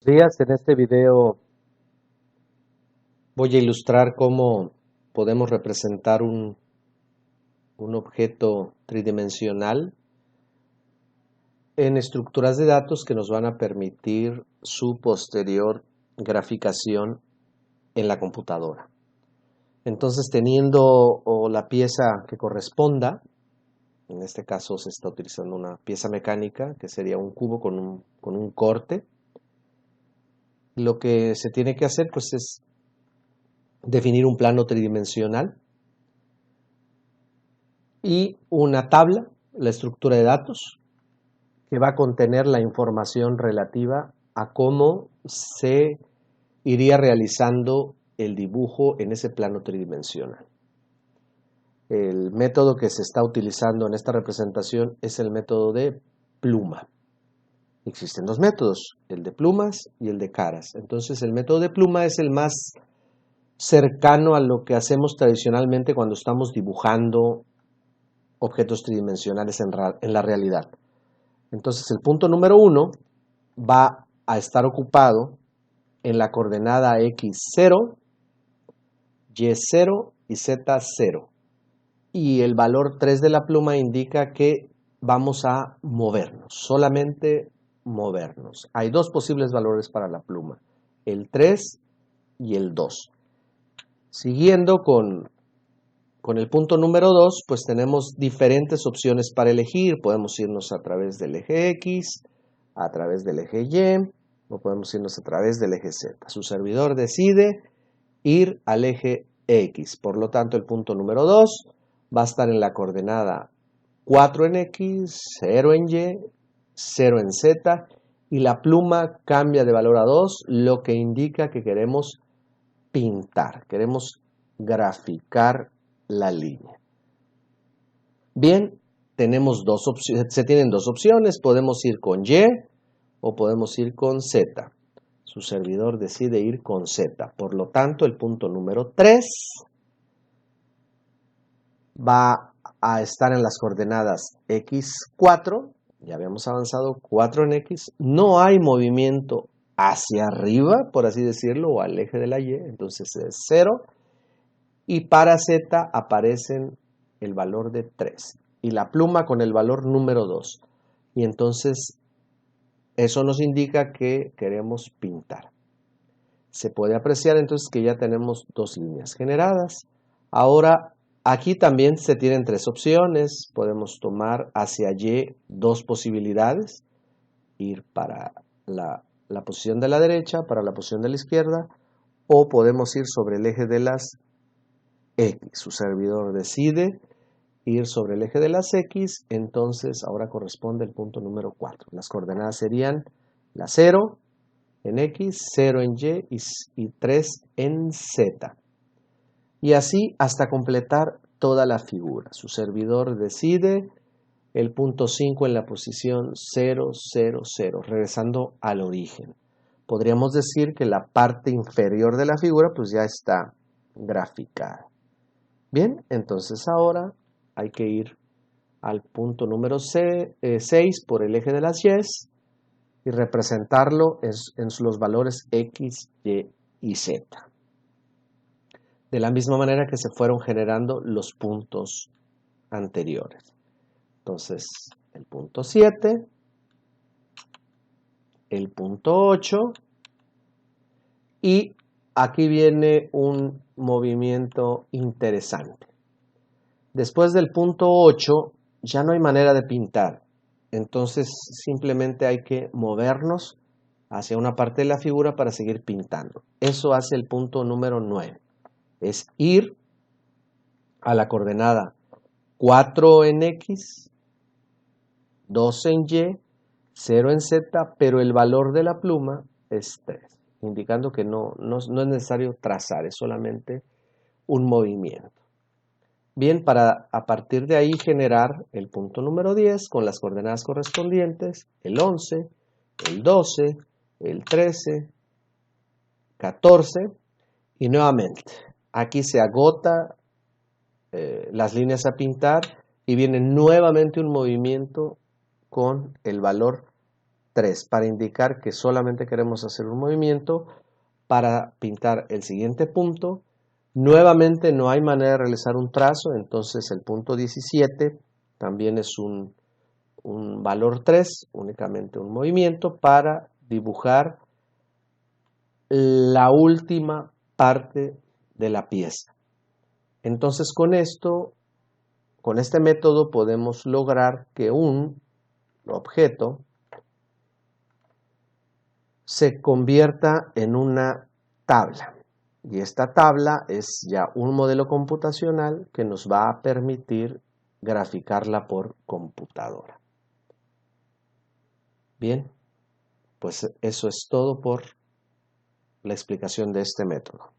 Días, en este video voy a ilustrar cómo podemos representar un objeto tridimensional en estructuras de datos que nos van a permitir su posterior graficación en la computadora. Entonces, teniendo la pieza que corresponda, en este caso se está utilizando una pieza mecánica que sería un cubo con un corte, lo que se tiene que hacer pues es definir un plano tridimensional y una tabla, la estructura de datos, que va a contener la información relativa a cómo se iría realizando el dibujo en ese plano tridimensional. El método que se está utilizando en esta representación es el método de pluma. Existen dos métodos, el de plumas y el de caras. Entonces el método de pluma es el más cercano a lo que hacemos tradicionalmente cuando estamos dibujando objetos tridimensionales en la realidad. Entonces el punto número 1 va a estar ocupado en la coordenada x0, y0 y z0. Y el valor 3 de la pluma indica que vamos a movernos, solamente movernos. Hay dos posibles valores para la pluma, el 3 y el 2. Siguiendo con el punto número 2, pues tenemos diferentes opciones para elegir. Podemos irnos a través del eje X, a través del eje Y, o podemos irnos a través del eje Z. Su servidor decide ir al eje X. Por lo tanto, el punto número 2 va a estar en la coordenada 4 en X, 0 en Y, 0 en Z, y la pluma cambia de valor a 2, lo que indica que queremos pintar, queremos graficar la línea. Bien, tenemos dos opciones, se tienen dos opciones, podemos ir con Y o podemos ir con Z. Su servidor decide ir con Z. Por lo tanto, el punto número 3 va a estar en las coordenadas X4, ya habíamos avanzado 4 en X, no hay movimiento hacia arriba, por así decirlo, o al eje de la Y, entonces es 0, y para Z aparecen el valor de 3 y la pluma con el valor número 2, y entonces eso nos indica que queremos pintar. Se puede apreciar entonces que ya tenemos dos líneas generadas. Ahora aquí también se tienen tres opciones. Podemos tomar hacia Y dos posibilidades, ir para la posición de la derecha, para la posición de la izquierda, o podemos ir sobre el eje de las X. Su servidor decide ir sobre el eje de las X, entonces ahora corresponde el punto número 4. Las coordenadas serían la 0 en X, 0 en y 3 en Z. Y así hasta completar toda la figura. Su servidor decide el punto 5 en la posición 0, 0, 0, regresando al origen. Podríamos decir que la parte inferior de la figura pues ya está graficada. Bien, entonces ahora hay que ir al punto número 6 por el eje de las Y y representarlo en los valores X, Y y Z. De la misma manera que se fueron generando los puntos anteriores. Entonces, el punto 7, el punto 8, y aquí viene un movimiento interesante. Después del punto 8 ya no hay manera de pintar. Entonces simplemente hay que movernos hacia una parte de la figura para seguir pintando. Eso hace el punto número 9. Es ir a la coordenada 4 en X, 2 en Y, 0 en Z, pero el valor de la pluma es 3, indicando que no es necesario trazar, es solamente un movimiento. Bien, para a partir de ahí generar el punto número 10 con las coordenadas correspondientes, el 11, el 12, el 13, 14, y nuevamente aquí se agota las líneas a pintar y viene nuevamente un movimiento con el valor 3 para indicar que solamente queremos hacer un movimiento para pintar el siguiente punto. Nuevamente no hay manera de realizar un trazo, entonces el punto 17 también es un valor 3, únicamente un movimiento para dibujar la última parte de la pieza. Entonces con este método podemos lograr que un objeto se convierta en una tabla. Y esta tabla es ya un modelo computacional que nos va a permitir graficarla por computadora. Bien, pues eso es todo por la explicación de este método.